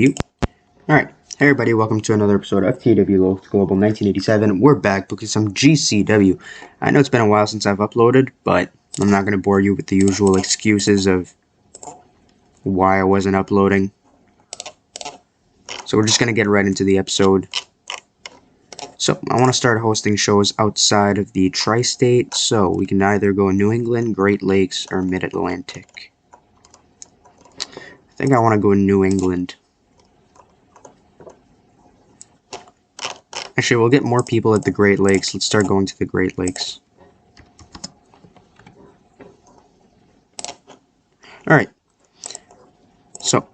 Alright, hey everybody, welcome to another episode of TEW Global 1987. We're back because some GCW. I know it's been a while since I've uploaded, but I'm not going to bore you with the usual excuses of why I wasn't uploading. So we're just going to get right into the episode. So, I want to start hosting shows outside of the tri-state, so we can either go New England, Great Lakes, or Mid-Atlantic. I think I want to go New England. Actually, we'll get more people at the Great Lakes. Let's start going to the Great Lakes. Alright. So,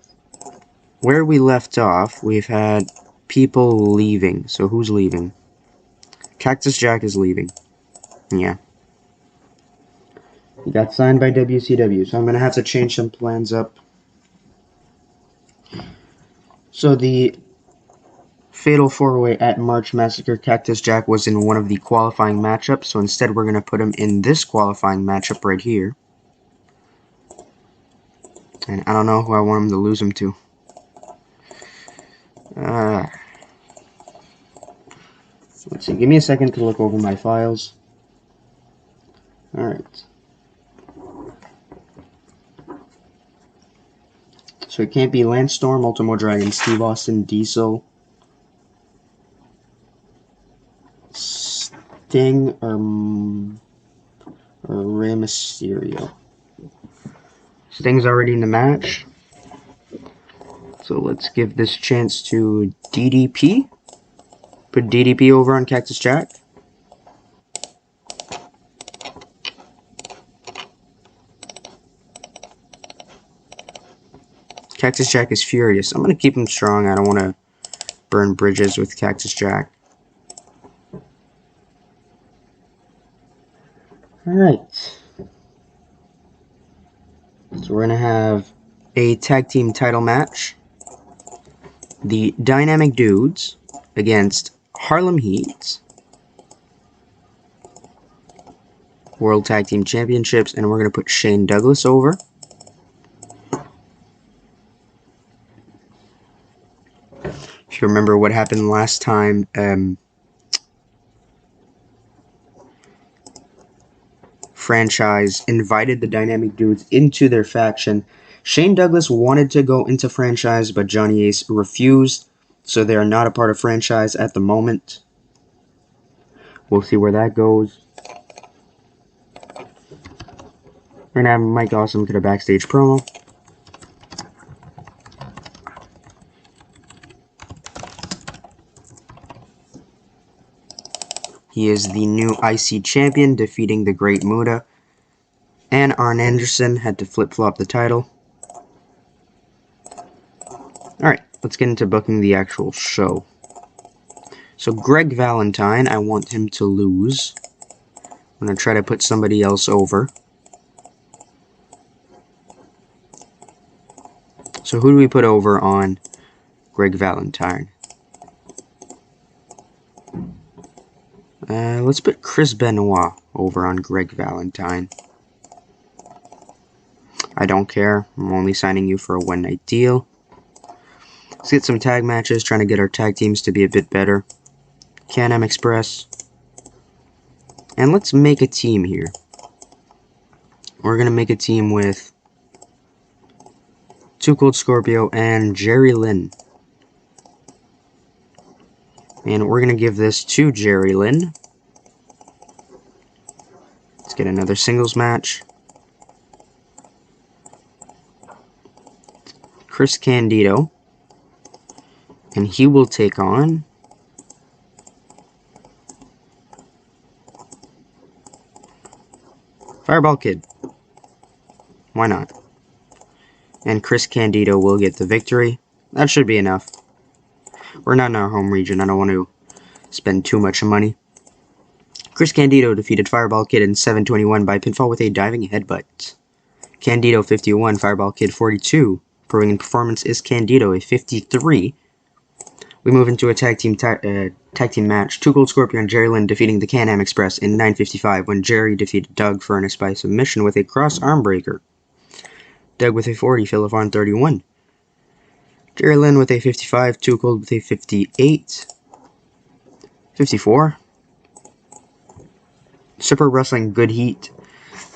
where we left off, we've had people leaving. So, who's leaving? Cactus Jack is leaving. Yeah. He got signed by WCW, so I'm going to have to change some plans up. So, the Fatal 4-Way at March Massacre, Cactus Jack was in one of the qualifying matchups, so instead we're going to put him in this qualifying matchup right here. And I don't know who I want him to lose him to. Let's see, give me a second to look over my files. Alright. So it can't be Lance Storm, Ultimo Dragon, Steve Austin, Diesel, Sting, or Rey Mysterio. Sting's already in the match. So let's give this chance to DDP. Put DDP over on Cactus Jack. Cactus Jack is furious. I'm going to keep him strong. I don't want to burn bridges with Cactus Jack. Alright. So we're going to have a tag team title match. The Dynamic Dudes against Harlem Heat. World Tag Team Championships. And we're going to put Shane Douglas over. If you remember what happened last time, Franchise invited the Dynamic Dudes into their faction. Shane Douglas wanted to go into Franchise, but Johnny Ace refused, so they are not a part of Franchise at the moment. We'll see where that goes. We're gonna have Mike Awesome get a backstage promo. He is the new IC champion, defeating the Great Muta. And Arn Anderson had to flip-flop the title. Alright, let's get into booking the actual show. So Greg Valentine, I want him to lose. I'm going to try to put somebody else over. So who do we put over on Greg Valentine? Let's put Chris Benoit over on Greg Valentine. I don't care. I'm only signing you for a one-night deal. Let's get some tag matches, trying to get our tag teams to be a bit better. Can-Am Express. And let's make a team here. We're going to make a team with Too Cold Scorpio and Jerry Lynn. And we're going to give this to Jerry Lynn. Let's get another singles match. Chris Candido. And he will take on Fireball Kid. Why not? And Chris Candido will get the victory. That should be enough. We're not in our home region. I don't want to spend too much money. Chris Candido defeated Fireball Kid in 7:21 by pinfall with a diving headbutt. Candido 51, Fireball Kid 42. Proving in performance is Candido a 53. We move into a tag team match. Too Cold Scorpio and Jerry Lynn defeating the Can-Am Express in 9:55 when Jerry defeated Doug Furnace by submission with a cross arm breaker. Doug with a 40, Philip on 31. Jerry Lynn with a 55, Too Cold with a 58, 54. Super Wrestling Good Heat.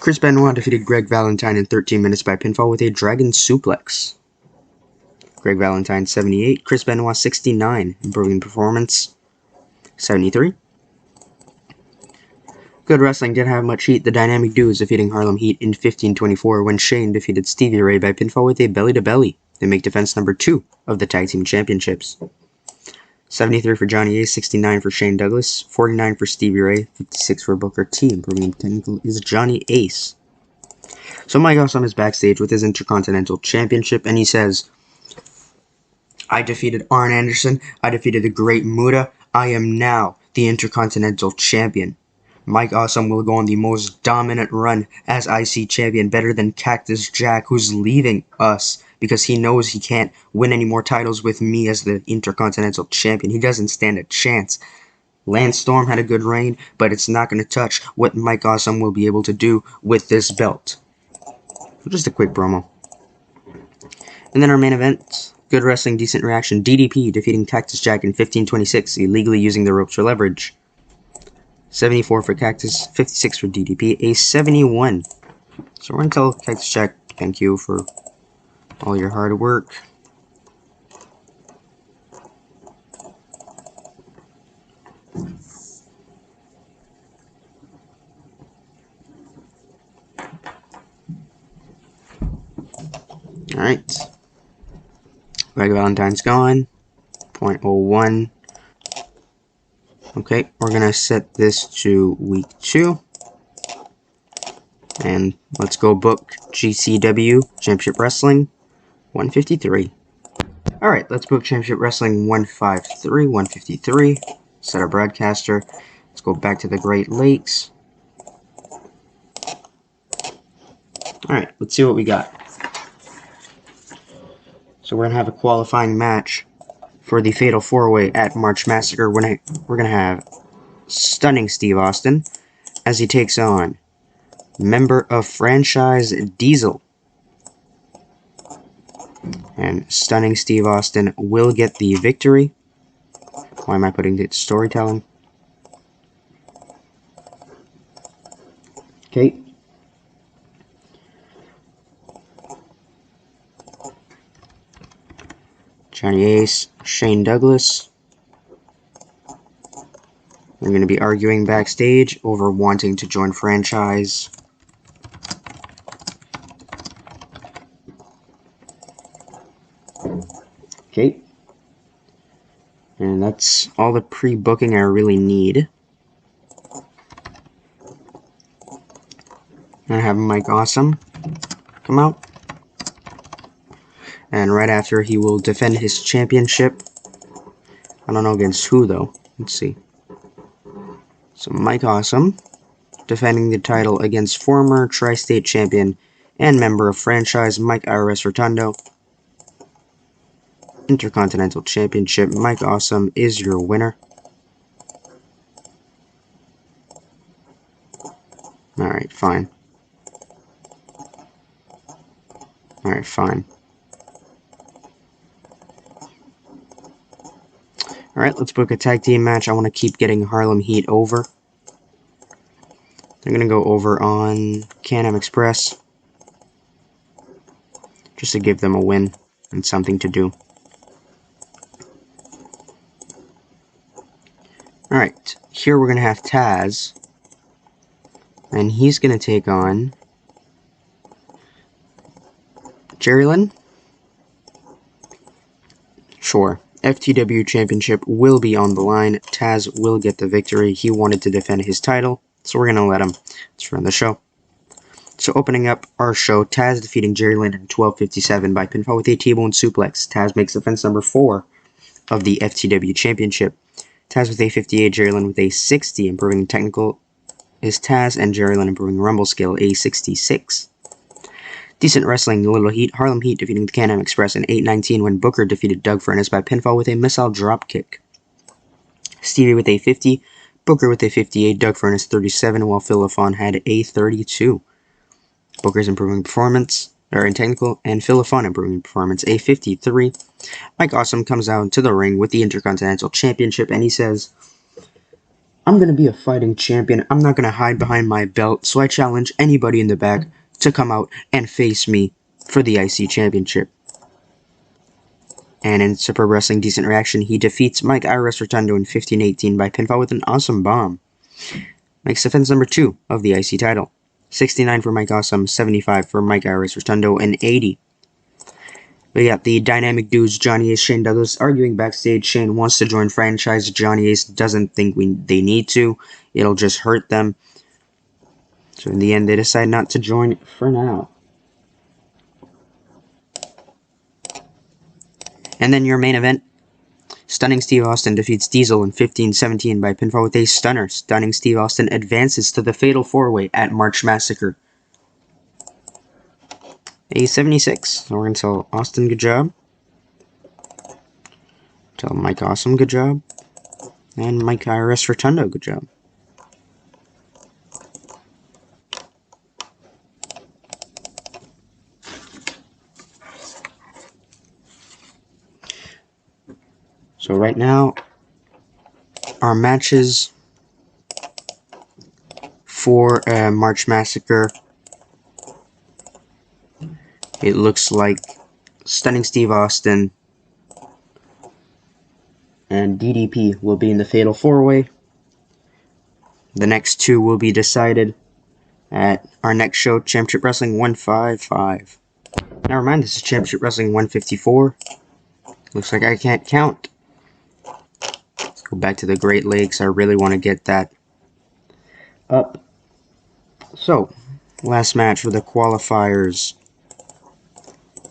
Chris Benoit defeated Greg Valentine in 13 minutes by pinfall with a Dragon Suplex. Greg Valentine 78, Chris Benoit 69, improving performance 73. Good Wrestling didn't have much heat. The Dynamic Duos defeating Harlem Heat in 1524 when Shane defeated Stevie Ray by pinfall with a belly-to-belly. They make defense number 2 of the Tag Team Championships. 73 for Johnny Ace, 69 for Shane Douglas, 49 for Stevie Ray, 56 for Booker T. Improving technical is Johnny Ace. So Mike Awesome is backstage with his Intercontinental Championship, and he says, I defeated Arn Anderson, I defeated the Great Muta, I am now the Intercontinental Champion. Mike Awesome will go on the most dominant run as IC Champion, better than Cactus Jack, who's leaving us because he knows he can't win any more titles with me as the Intercontinental Champion. He doesn't stand a chance. Lance Storm had a good reign, but it's not going to touch what Mike Awesome will be able to do with this belt. Just a quick promo. And then our main event, Good Wrestling, Decent Reaction, DDP defeating Cactus Jack in 1526, illegally using the ropes for leverage. 74 for Cactus, 56 for DDP, a 71. So we're going to tell Cactus Jack, thank you for all your hard work. Alright. Greg Valentine's gone. 0.01. Okay, we're going to set this to week 2. And let's go book GCW Championship Wrestling 153. Alright, let's book Championship Wrestling 153. Set our broadcaster. Let's go back to the Great Lakes. Alright, let's see what we got. So we're going to have a qualifying match for the Fatal 4-Way at March Massacre. We're going to have Stunning Steve Austin as he takes on member of Franchise Diesel. And Stunning Steve Austin will get the victory. Why am I putting it storytelling? Okay. Johnny Ace, Shane Douglas. They're going to be arguing backstage over wanting to join Franchise. Okay. And that's all the pre-booking I really need. I have Mike Awesome come out. And right after, he will defend his championship. I don't know against who, though. Let's see. So, Mike Awesome defending the title against former Tri-State champion and member of Franchise, Mike IRS Rotundo. Intercontinental Championship, Mike Awesome is your winner. Alright, fine. Alright, fine. Alright, let's book a tag team match. I want to keep getting Harlem Heat over. They're going to go over on Can-Am Express. Just to give them a win and something to do. Alright, here we're going to have Taz. And he's going to take on Jerry Lynn? Sure. FTW Championship will be on the line. Taz will get the victory. He wanted to defend his title, so we're going to let him. Let's run the show. So opening up our show, Taz defeating Jerry Lynn in 12:57 by pinfall with a T-bone suplex. Taz makes defense number 4 of the FTW Championship. Taz with a 58, Jerry Lynn with a 60. Improving technical is Taz, and Jerry Lynn improving rumble skill, a 66. Decent Wrestling, Little Heat, Harlem Heat defeating the Can-Am Express in 8:19 when Booker defeated Doug Furnace by pinfall with a missile dropkick. Stevie with a 50, Booker with a 58, Doug Furnace 37, while Phil LaFon had a 32. Booker's improving performance or in technical and Phil Fun improving performance, a 53. Mike Awesome comes out to the ring with the Intercontinental Championship, and he says, I'm going to be a fighting champion. I'm not going to hide behind my belt, so I challenge anybody in the back to come out and face me for the IC Championship. And in Super Wrestling Decent Reaction, he defeats Mike Iris Rotundo in 15-18 by pinfall with an awesome bomb. Makes defense number 2 of the IC title. 69 for Mike Awesome, 75 for Mike Iris Rotundo, and 80. We got the Dynamic Dudes, Johnny Ace, Shane Douglas, arguing backstage. Shane wants to join franchise. Johnny Ace doesn't think they need to. It'll just hurt them. So in the end, they decide not to join for now. And then your main event, Stunning Steve Austin defeats Diesel in 15-17 by pinfall with a stunner. Stunning Steve Austin advances to the Fatal 4-Way at March Massacre. A 76. So we're going to tell Austin good job. Tell Mike Awesome good job. And Mike Iris Rotundo good job. So right now, our matches for March Massacre, it looks like Stunning Steve Austin and DDP will be in the Fatal 4-Way. The next 2 will be decided at our next show, Championship Wrestling 155. Never mind, this is Championship Wrestling 154. Looks like I can't count. Let's go back to the Great Lakes. I really want to get that up. So, last match for the qualifiers.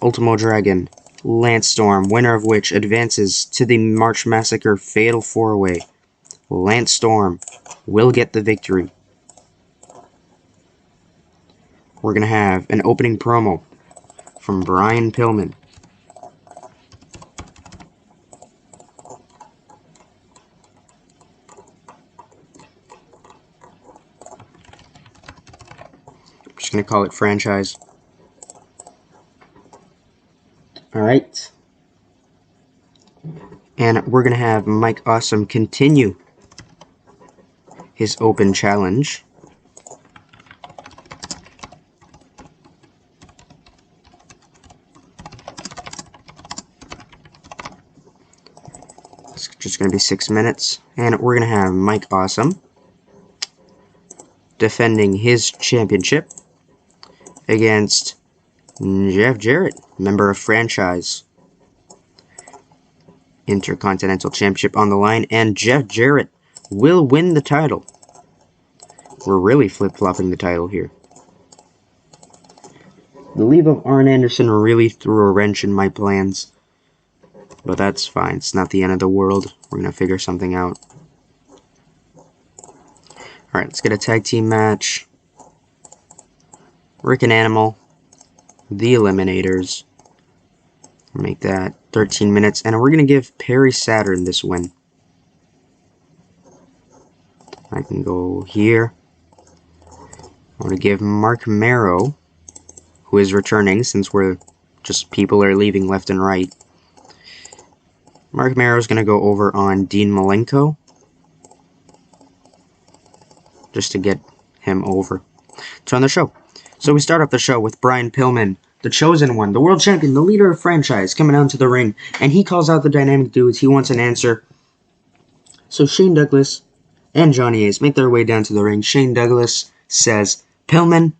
Ultimo Dragon, Lance Storm, winner of which advances to the March Massacre Fatal 4-Way. Lance Storm will get the victory. We're going to have an opening promo from Brian Pillman. I'm just going to call it franchise. Alright. And we're going to have Mike Awesome continue his open challenge. It's just going to be 6 minutes. And we're going to have Mike Awesome defending his championship against Jeff Jarrett, member of franchise. Intercontinental Championship on the line, and Jeff Jarrett will win the title. We're really flip-flopping the title here. The leave of Arn Anderson really threw a wrench in my plans, but that's fine. It's not the end of the world. We're going to figure something out. Alright, let's get a tag team match. Rick and Animal, the Eliminators. Make that 13 minutes, and we're going to give Perry Saturn this win. I can go here. I want to give Mark Marrow, who is returning since people are leaving left and right. Mark Marrow is going to go over on Dean Malenko, just to get him over to on the show. So we start off the show with Brian Pillman, the chosen one, the world champion, the leader of franchise, coming out to the ring, and he calls out the Dynamic Dudes. He wants an answer. So Shane Douglas and Johnny Ace make their way down to the ring. Shane Douglas says, Pillman,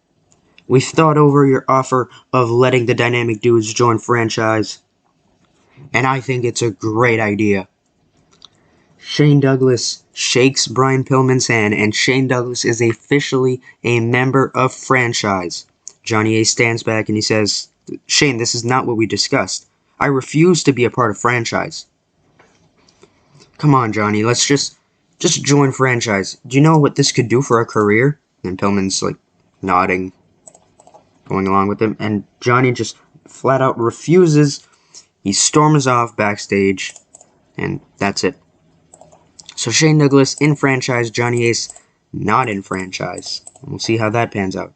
we've thought over your offer of letting the Dynamic Dudes join franchise, and I think it's a great idea. Shane Douglas shakes Brian Pillman's hand, and Shane Douglas is officially a member of franchise. Johnny Ace stands back and he says, Shane, this is not what we discussed. I refuse to be a part of franchise. Come on, Johnny, let's just join franchise. Do you know what this could do for our career? And Pillman's like nodding, going along with him, and Johnny just flat out refuses. He storms off backstage, and that's it. So Shane Douglas in franchise, Johnny Ace not in franchise. And we'll see how that pans out.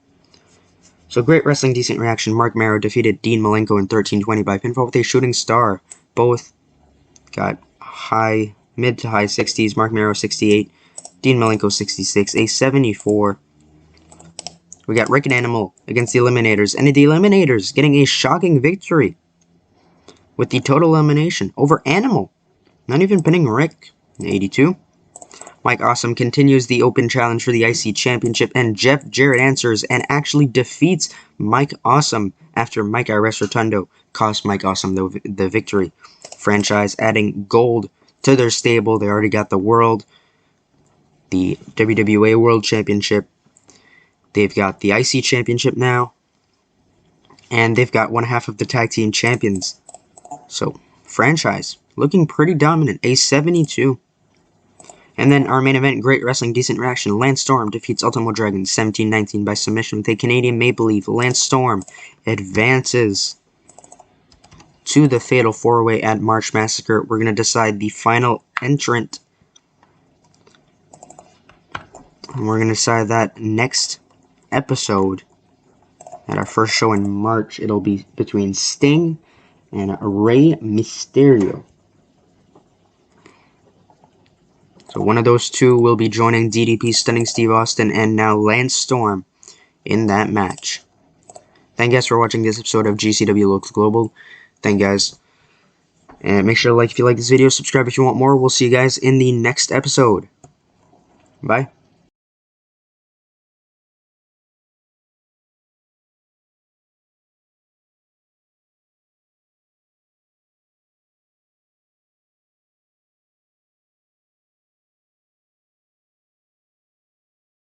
So Great Wrestling Decent Reaction, Mark Marrow defeated Dean Malenko in 1320 by pinfall with a shooting star. Both got mid to high 60s. Mark Marrow 68, Dean Malenko 66, a 74. We got Rick and Animal against the Eliminators, and the Eliminators getting a shocking victory with the total elimination over Animal. Not even pinning Rick. 82. Mike Awesome continues the open challenge for the IC Championship, and Jeff Jarrett answers and actually defeats Mike Awesome after Mike Iris Rotundo cost Mike Awesome the victory. Franchise adding gold to their stable. They already got the WWA World Championship. They've got the IC Championship now, and they've got one half of the Tag Team Champions. So, franchise looking pretty dominant, a 72. And then our main event, Great Wrestling Decent Reaction, Lance Storm defeats Ultimo Dragon 17-19 by submission with a Canadian Maple Leaf. Lance Storm advances to the Fatal 4-Way at March Massacre. We're going to decide the final entrant. And we're going to decide that next episode. At our first show in March, it'll be between Sting and Rey Mysterio. So one of those two will be joining DDP Stunning Steve Austin and now Lance Storm in that match. Thank you guys for watching this episode of GCW Locals Global. Thank you guys. And make sure to like if you like this video, subscribe if you want more. We'll see you guys in the next episode. Bye.